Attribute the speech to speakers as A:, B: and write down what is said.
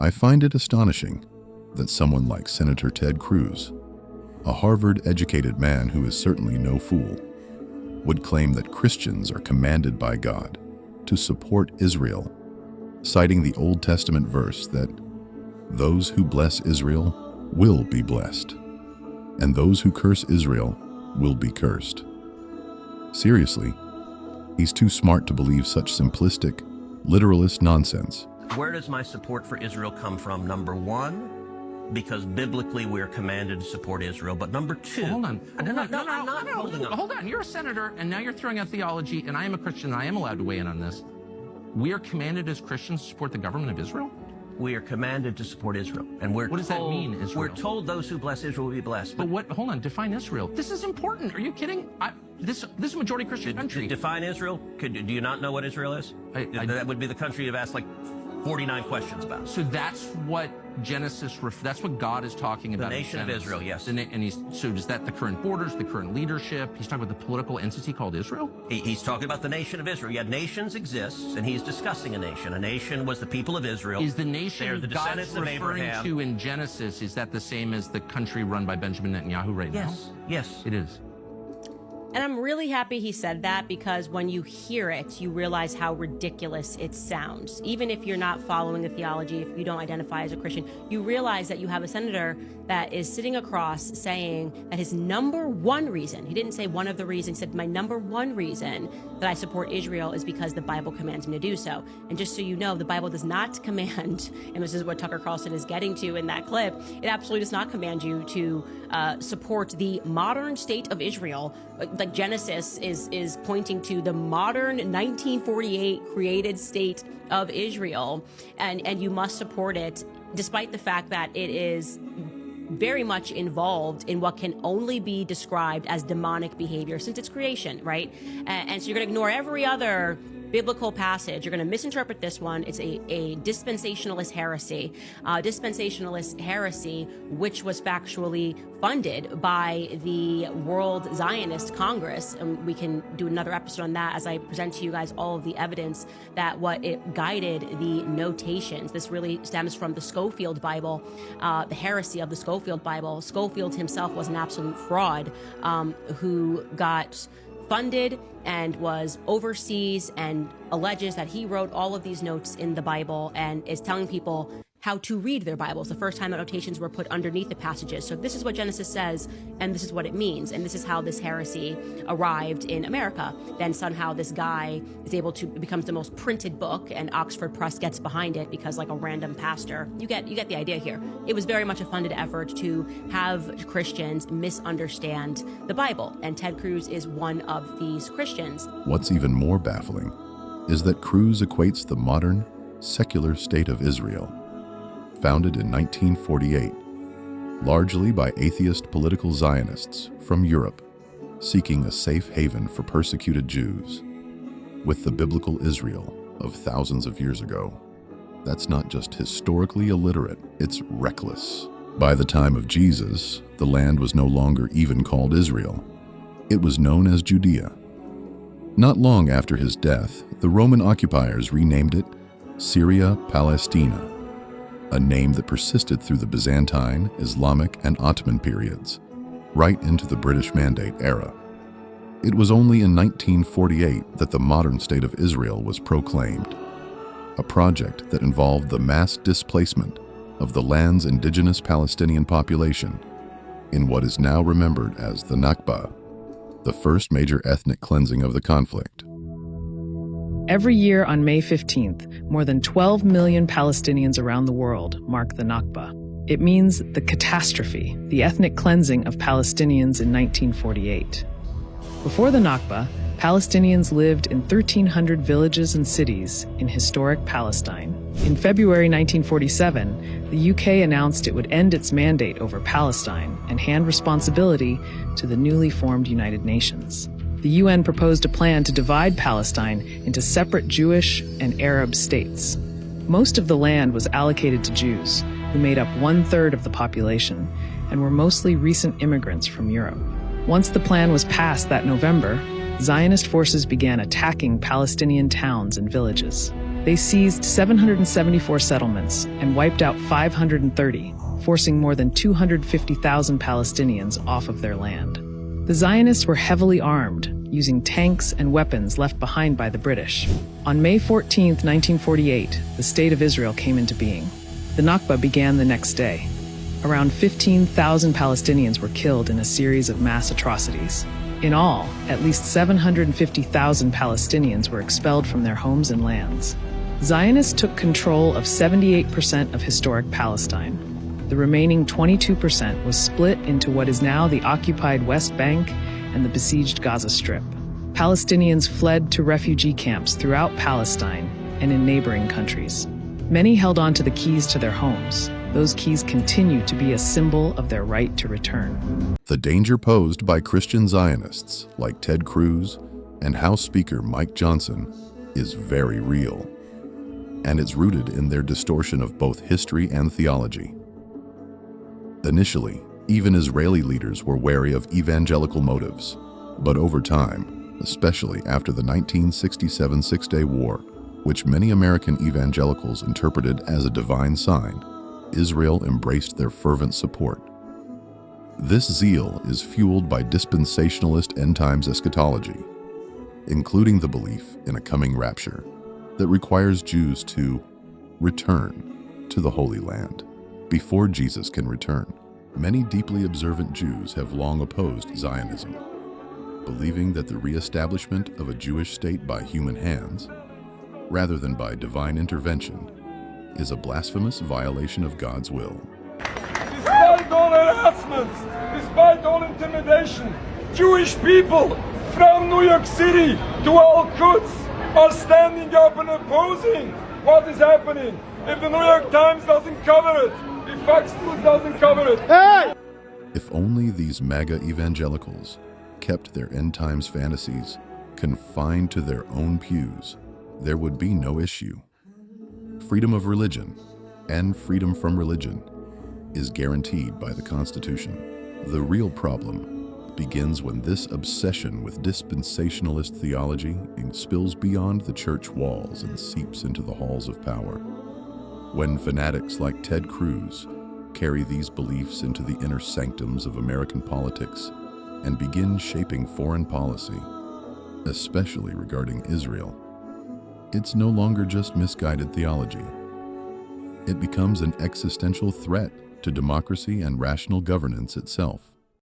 A: I find it astonishing that someone like Senator Ted Cruz, a Harvard-educated man who is certainly no fool, would claim that Christians are commanded by God to support Israel, citing the Old Testament verse that those who bless Israel will be blessed, and those who curse Israel will be cursed. Seriously, he's too smart to believe such simplistic, literalist nonsense.
B: Where does my support for Israel come from? Number one, because biblically we're commanded to support Israel. But number two...
C: Hold on.
B: No.
C: Hold on. You're a senator, and now you're throwing out theology, and I am a Christian, and I am allowed to weigh in on this. We are commanded as Christians to support the government of Israel?
B: We are commanded to support Israel. And what
C: does that mean, Israel?
B: We're told those who bless Israel will be blessed.
C: But what? Hold on. Define Israel. This is important. Are you kidding? This is a majority Christian country.
B: Define Israel? Do you not know what Israel is? That would be the country you've asked like 49 questions about.
C: So that's what Genesis, that's what God is talking about.
B: The nation of Israel, yes.
C: So is that the current borders, the current leadership? He's talking about the political entity called Israel?
B: He's talking about the nation of Israel. Yeah, nations exist, and he's discussing a nation. A nation was the people of Israel.
C: Is the nation
B: They're the descendants
C: God's
B: of
C: referring
B: Abraham.
C: to in Genesis, is that the same as the country run by Benjamin Netanyahu right now?
B: Yes.
C: It is.
D: And I'm really happy he said that, because when you hear it, you realize how ridiculous it sounds. Even if you're not following the theology, if you don't identify as a Christian, you realize that you have a senator that is sitting across saying that his number one reason, he didn't say one of the reasons, he said my number one reason that I support Israel is because the Bible commands me to do so. And just so you know, the Bible does not command, and this is what Tucker Carlson is getting to in that clip, it absolutely does not command you to support the modern state of Israel. Like Genesis is pointing to the modern 1948 created state of Israel, and you must support it, despite the fact that it is very much involved in what can only be described as demonic behavior since its creation, right? And so you're going to ignore every other biblical passage. You're going to misinterpret this one. It's a dispensationalist heresy. Dispensationalist heresy, which was factually funded by the World Zionist Congress. And we can do another episode on that as I present to you guys all of the evidence that what it guided the notations. This really stems from the Scofield Bible, the heresy of the Scofield Bible. Scofield himself was an absolute fraud who got funded and was overseas and alleges that he wrote all of these notes in the Bible and is telling people how to read their Bibles. The first time that notations were put underneath the passages. So this is what Genesis says, and this is what it means, and this is how this heresy arrived in America. Then somehow this guy is able to, it becomes the most printed book, and Oxford Press gets behind it because like a random pastor. You get the idea here. It was very much a funded effort to have Christians misunderstand the Bible, and Ted Cruz is one of these Christians.
A: What's even more baffling is that Cruz equates the modern, secular state of Israel, founded in 1948, largely by atheist political Zionists from Europe, seeking a safe haven for persecuted Jews, with the biblical Israel of thousands of years ago. That's not just historically illiterate, it's reckless. By the time of Jesus, the land was no longer even called Israel. It was known as Judea. Not long after his death, the Roman occupiers renamed it Syria Palestina, a name that persisted through the Byzantine, Islamic, and Ottoman periods, right into the British Mandate era. It was only in 1948 that the modern state of Israel was proclaimed, a project that involved the mass displacement of the land's indigenous Palestinian population in what is now remembered as the Nakba, the first major ethnic cleansing of the conflict.
E: Every year on May 15th, more than 12 million Palestinians around the world mark the Nakba. It means the catastrophe, the ethnic cleansing of Palestinians in 1948. Before the Nakba, Palestinians lived in 1,300 villages and cities in historic Palestine. In February 1947, the UK announced it would end its mandate over Palestine and hand responsibility to the newly formed United Nations. The UN proposed a plan to divide Palestine into separate Jewish and Arab states. Most of the land was allocated to Jews, who made up 1/3 of the population and were mostly recent immigrants from Europe. Once the plan was passed that November, Zionist forces began attacking Palestinian towns and villages. They seized 774 settlements and wiped out 530, forcing more than 250,000 Palestinians off of their land. The Zionists were heavily armed, using tanks and weapons left behind by the British. On May 14, 1948, the State of Israel came into being. The Nakba began the next day. Around 15,000 Palestinians were killed in a series of mass atrocities. In all, at least 750,000 Palestinians were expelled from their homes and lands. Zionists took control of 78% of historic Palestine. The remaining 22% was split into what is now the occupied West Bank and the besieged Gaza Strip. Palestinians fled to refugee camps throughout Palestine and in neighboring countries. Many held on to the keys to their homes. Those keys continue to be a symbol of their right to return.
A: The danger posed by Christian Zionists like Ted Cruz and House Speaker Mike Johnson is very real, and it's rooted in their distortion of both history and theology. Initially, even Israeli leaders were wary of evangelical motives, but over time, especially after the 1967 Six-Day War, which many American evangelicals interpreted as a divine sign, Israel embraced their fervent support. This zeal is fueled by dispensationalist end-times eschatology, including the belief in a coming rapture that requires Jews to return to the Holy Land before Jesus can return. Many deeply observant Jews have long opposed Zionism, believing that the reestablishment of a Jewish state by human hands, rather than by divine intervention, is a blasphemous violation of God's will.
F: Despite all harassments, despite all intimidation, Jewish people from New York City to Al-Quds are standing up and opposing what is happening. If the New York Times doesn't cover it, if Fox News doesn't cover it. Hey!
A: If only these MAGA evangelicals kept their end-times fantasies confined to their own pews, there would be no issue. Freedom of religion and freedom from religion is guaranteed by the Constitution. The real problem begins when this obsession with dispensationalist theology spills beyond the church walls and seeps into the halls of power. When fanatics like Ted Cruz carry these beliefs into the inner sanctums of American politics and begin shaping foreign policy, especially regarding Israel, it's no longer just misguided theology. It becomes an existential threat to democracy and rational governance itself.